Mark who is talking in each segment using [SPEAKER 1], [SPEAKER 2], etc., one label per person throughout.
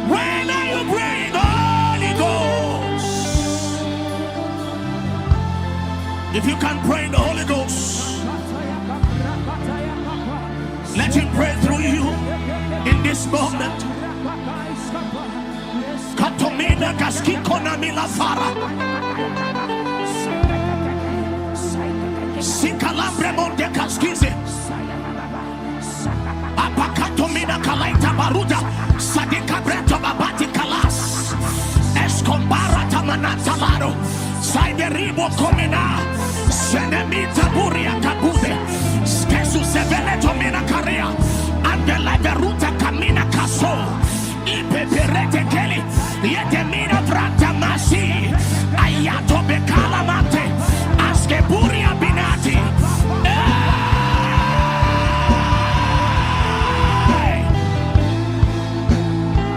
[SPEAKER 1] When are you praying, Holy Ghost? If you can pray in the Holy Ghost, let him pray through you in this moment. Katomina kaskikona milafara. Sikalambre monte kaskize. Apakatomina kalaita baruda. Sadika breto babati kalas. Escombara tamanata laro. Saideribo komina. Senemita buria kabude. Skesu sevele tomina karia. Andela beruta kamina kaso. Ipeperete keli. Yetemina vrata masi. Ayato bekala mate. Aske buria binati.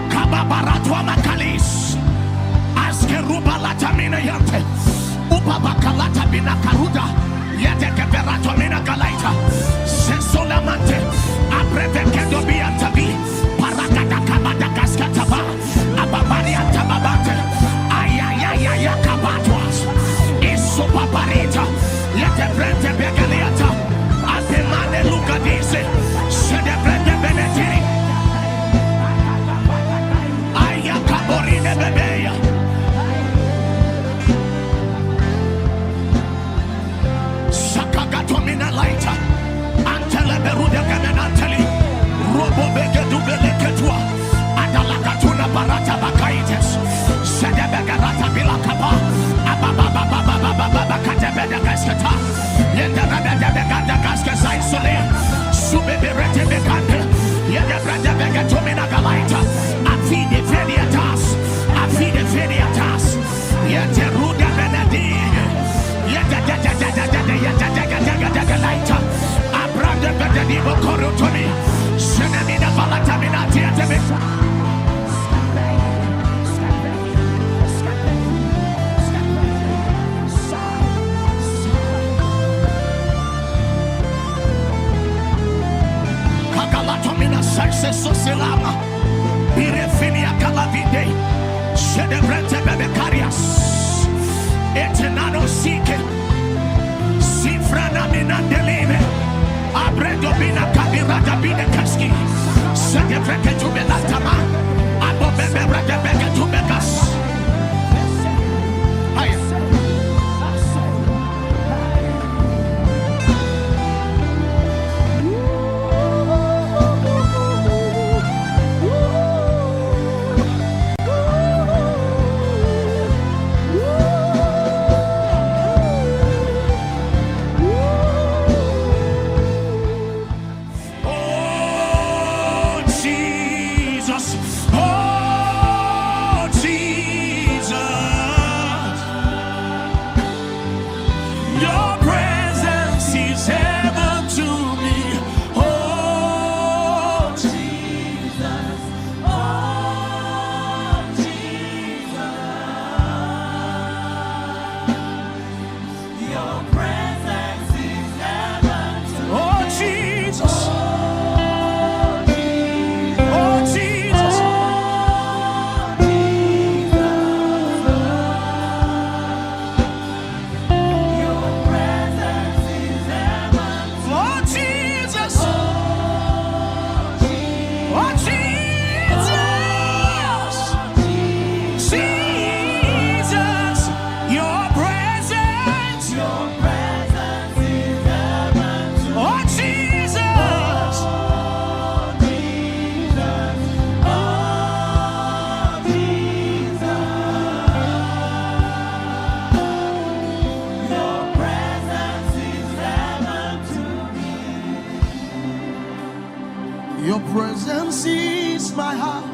[SPEAKER 1] Kababaratwa makalis. Aske ruba latamina yante. Upabakalata bina karuda. Yete keberato mina galaita. Sensolamante. Abreve kedobi antabi. Parakata kabada kaskataba. Ababari antababate. Ayayayaya kabatwas. Isopaparita. Yete brente begaliata. Atemane lukadise. Sede brente benetiri. Ayakaborine bebeya. Sakagatomina laita. Antele berude kemenanteli. Robo bege dubele ketua. Adalakatuna barata bakaites. Sede begarata bilakaba. Ababababababababa katebede gasketa. Yende rebede beganda gaskesa isole. Subeberete begande. Yende brede begetumina galaita. Afide fediatas. Afide fediatas. Yende rude benedi. Yende galaita. Abrande bededi bokorotoni. Senemina valatamina tiatebe. Success Salem, Birefinia Calavide, Shedebrete Bebecarias, Etenano Sike, Sifrana Minandeline, Abredo Bina Cabirata Bina Kaski, Sedebreke to Belatama, Abobebe Beke to Becas. Your presence is my house,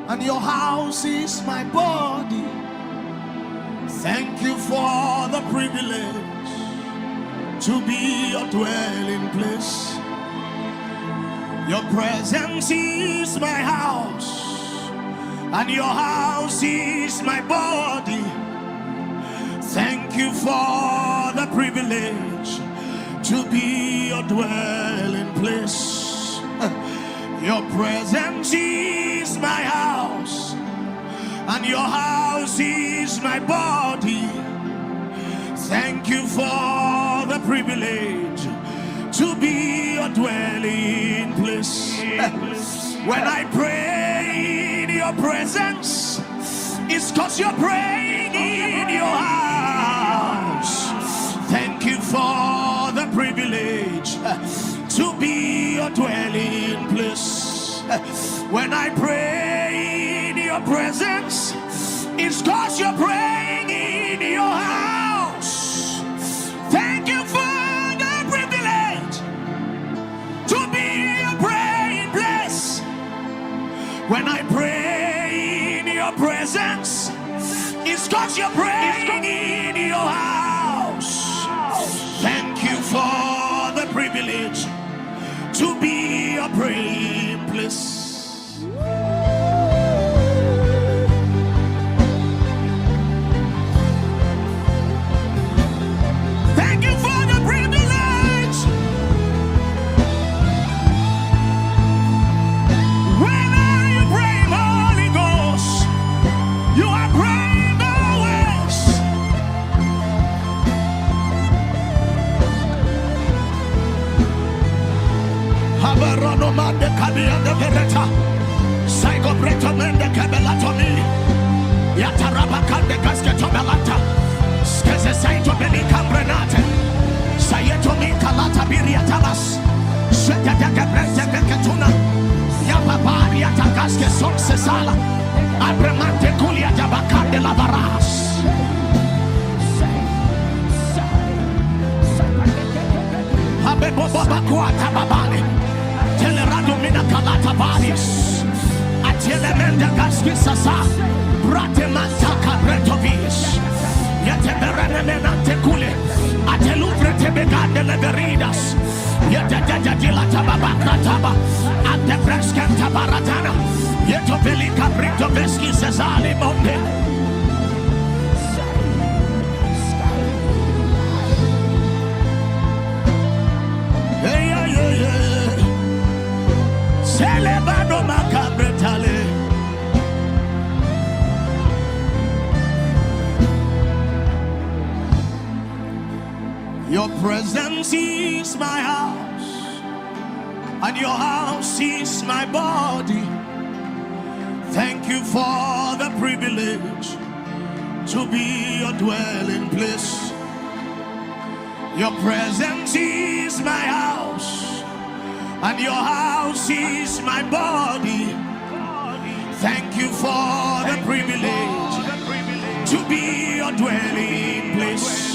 [SPEAKER 1] and your house is my body. Thank you for the privilege to be your dwelling place. Your presence is my house, and your house is my body. Thank you for the privilege to be your dwelling place. Your presence is my house, and your house is my body. Thank you for the privilege to be your dwelling place. When I pray in your presence, it's because you're praying in your house. Thank you for the privilege to be your dwelling place. When I pray in your presence, it's because you're praying in your house. Thank you for the privilege to be your praying place. When I pray in your presence, it's because you're praying in your house. Thank you for the privilege to be your praying place. Thank you for the privilege. When are you praying, Holy Ghost? You are praying always. Habarono mande kabianda vereta. Saigo breto mende kabelatomi. Yatarabakande kasketo belata. Skeze saito beli kambrenate. Sayeto mi kalata biriatalas. Shedadaka brete beketuna. Yapapari atakaske sonse sala. Abremante kulia jabakande lavaras. Habebo baba kuata babale. Telerado mina kalata balis. Atelemende gaski sasa. Brate mantaka bretovis. Yete berene menante kule. Ateluvre tebegande leveridas. Yete jajadila tababakra taba. Ante breskenta baratana. Yeto velika brito veski sezali monde. Hey, yeah, yeah, yeah. Celebano macabretale. Your presence is my house, and your house is my body. Thank you for the privilege to be your dwelling place. Your presence is my house, and your house is my body. Thank you for the privilege to be your dwelling place.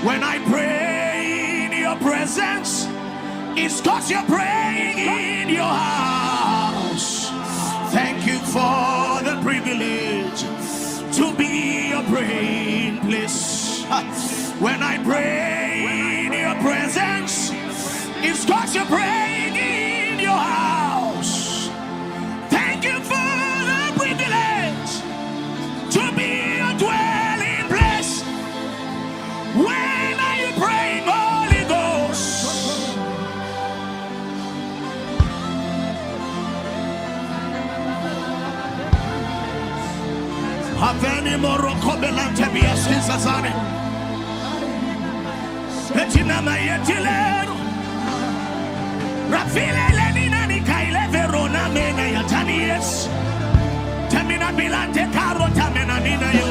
[SPEAKER 1] When I pray in your presence, it's because you're praying in your house. Thank you for the privilege to be your praying place. When I pray in your presence, it's because you're praying in your house. Thank you for the privilege to be your dwelling place. When are you praying, Holy Ghost? Haveni moroko belante biaski sazane. Betina mayetilero. Rafile lenina ni kaile verona mena yatanies. Temina bilante karo tamena nina yo.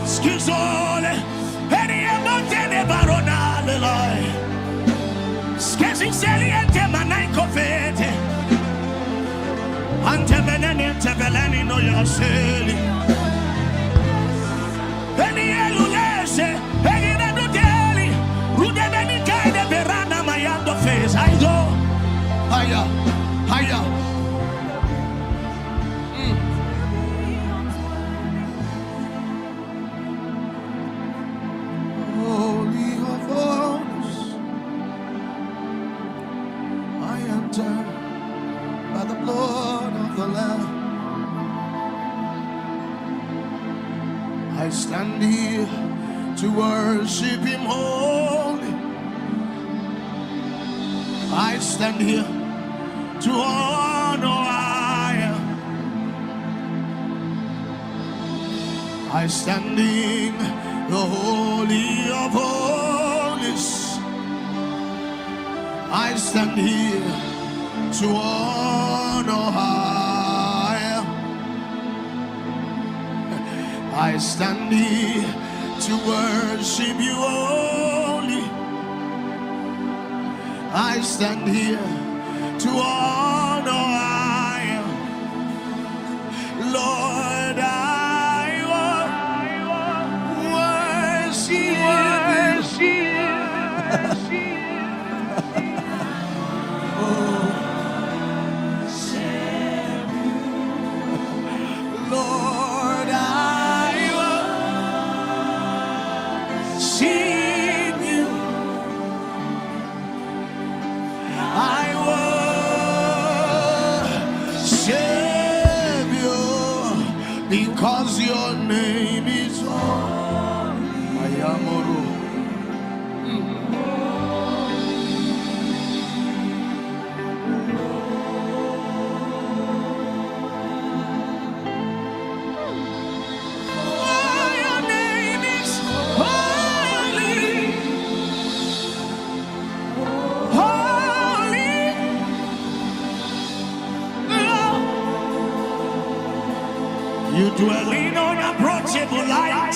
[SPEAKER 1] Skizole. Any mountain barona lelai. Skezi seliente manai kofete. Ante menene tevelani no yaseli. Any elulese, any nadeli. Rude beni kaide verana mayando face. I go. Haya, haya. By the blood of the Lamb, I stand here to worship Him holy. I stand here to honor. I stand in the Holy of Holies. I stand here to honor higher. I stand here to worship you only. I stand here to honor higher. Lord, I worship you. Lord, I worship you. I worship you because your name is holy. I am you dwell in unapproachable light.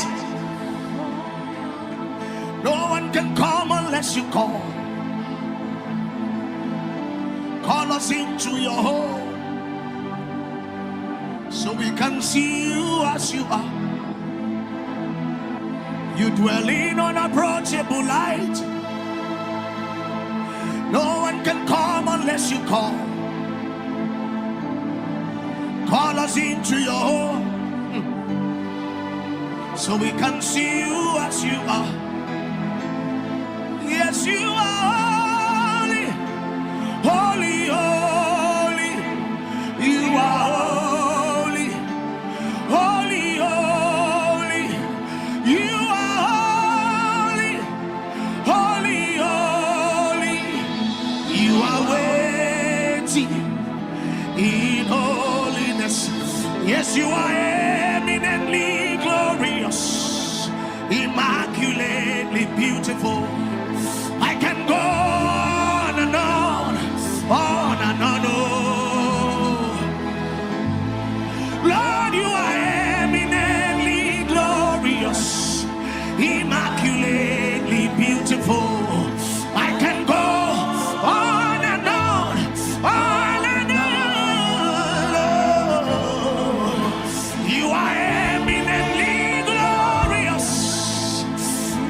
[SPEAKER 1] No one can come unless you call. Call us into your home so we can see you as you are. You dwell in unapproachable light. No one can come unless you call. Call us into your home so we can see you as you are. Yes, you are holy, holy, holy. You are holy, holy, holy. You are holy, holy, holy. You are waiting in holiness. Yes, you are eminently glorious, immaculately beautiful. I can go on and on, on and on. Oh, Lord, you are eminently glorious, immaculately beautiful. I can go on and on, on and on. You are eminently glorious,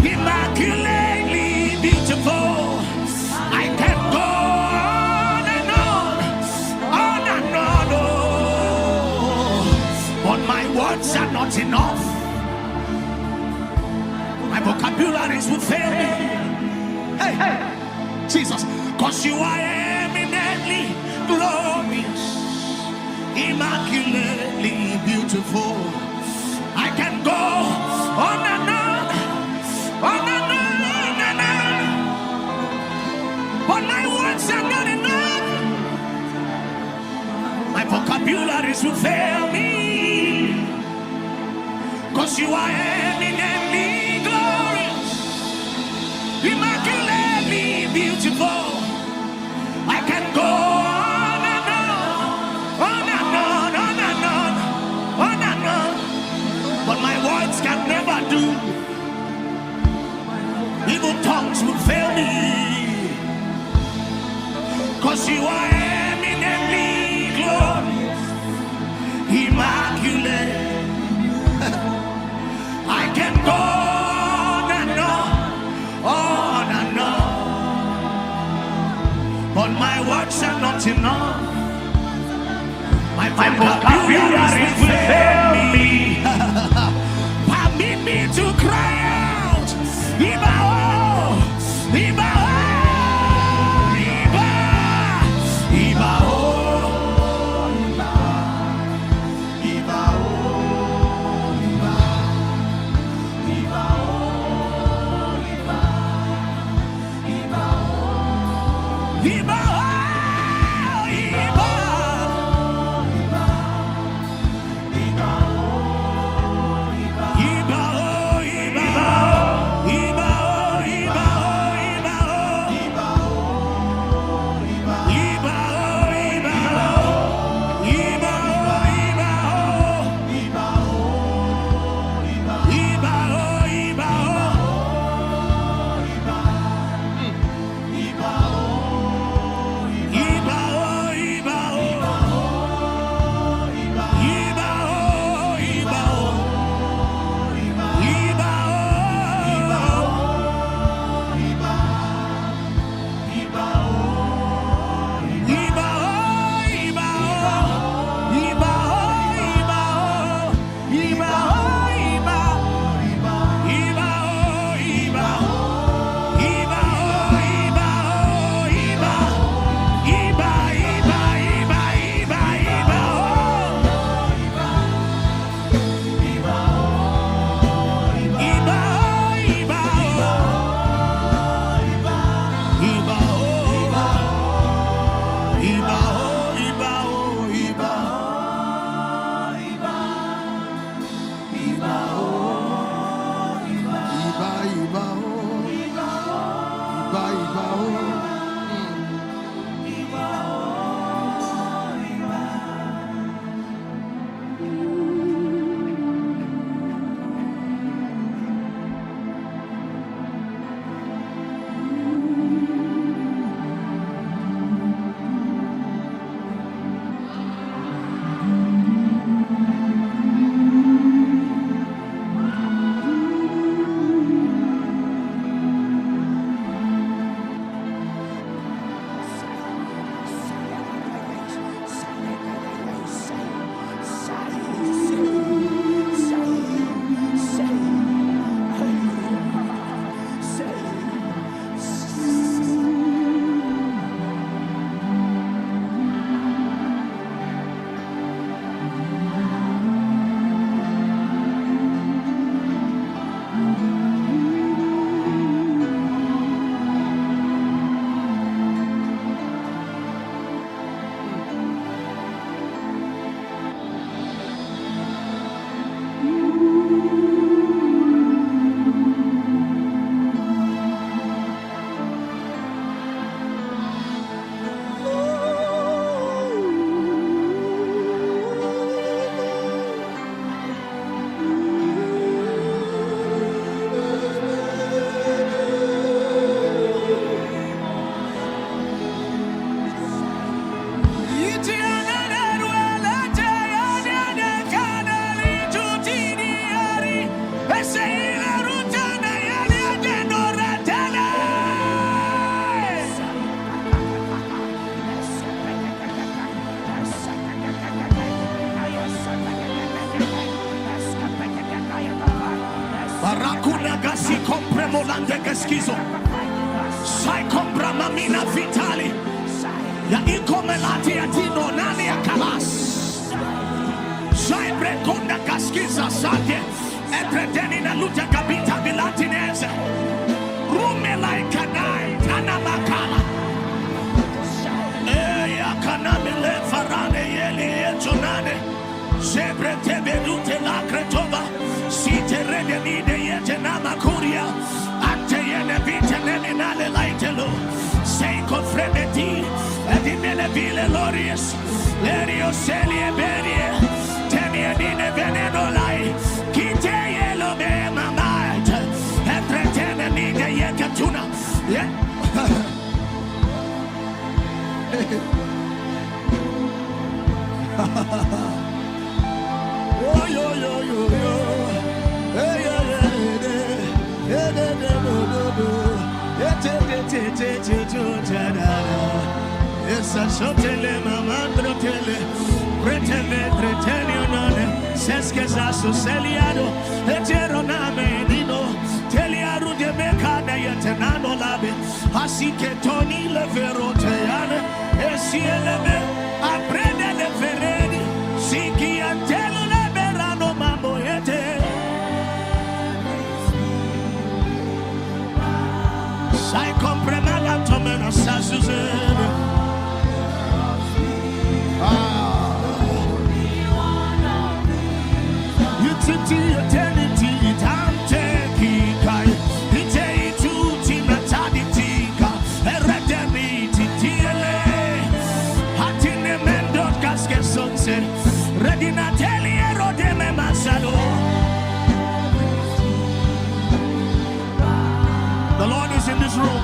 [SPEAKER 1] immaculately beautiful. I can go on and on, on and on. Oh, but my words are not enough. My vocabularies will fail me. Hey, hey, Jesus, because you are eminently glorious, immaculately beautiful. I can go on and on, on and on and on. But my words are not enough. My vocabularies will fail me. Because you are eminently glorious, immaculately beautiful. I can go on and on and on, on and on, on and on. But my words can never do. Evil tongues will fail me. Because you are eminently glorious, immaculate. I can go on and on, but my words are not enough. My vocabulary will fail me. Permit me to cry out, Iba, oh, Iba, oh, Iba, Iba, oh, Iba, oh, Iba, Iba, oh, Iba, Iba, oh, Iba. Brande Gaskizo. Saiko Bramamina Vitali. Ya ikomelati atino nani akalas. Sai Brekonda Gaskiza Sake. Etredeni na luta kabita bilatineze. Rume like a night. Anamakala. Eya kanamile farane yeli etonane. Zebre tebe lute la kretova. Site rede nide yete namakuria. Ante yene vite nene nale laitelo. Seiko fredeti. Edinele vile lorius. Lerio selie berie. Tenie dine veneno lai. Kite yelo be mamait. Etretene nide yekatuna. Yeah. Oh yo yo yo yo, hey yeah yeah yeah, essa sotele mamandro tele, pretene pretenio none, sesqueza soseliado, eteroname dino, teliaru de mecada yetenano labe, así que Tony le veroteane, esi eleme, aprende le fereni, si que antelo le verano mamboete. Sai comprema la tomena sa Suzanne. You took eternity, time taking kai. Ite tutti nataditika, eredemiti tiele. Hatine mendot kaske sonse, redina teliero de me masalo. The Lord is in this room.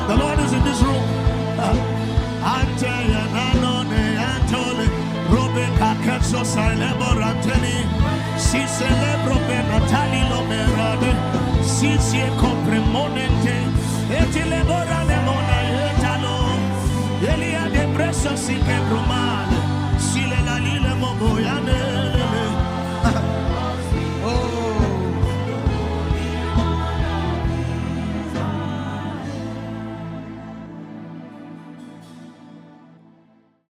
[SPEAKER 1] The Lord is in this room. Si celebro per Natali lo merade, si compre monente, e ti le borra le mona e talo, Elia de presso si che bruma.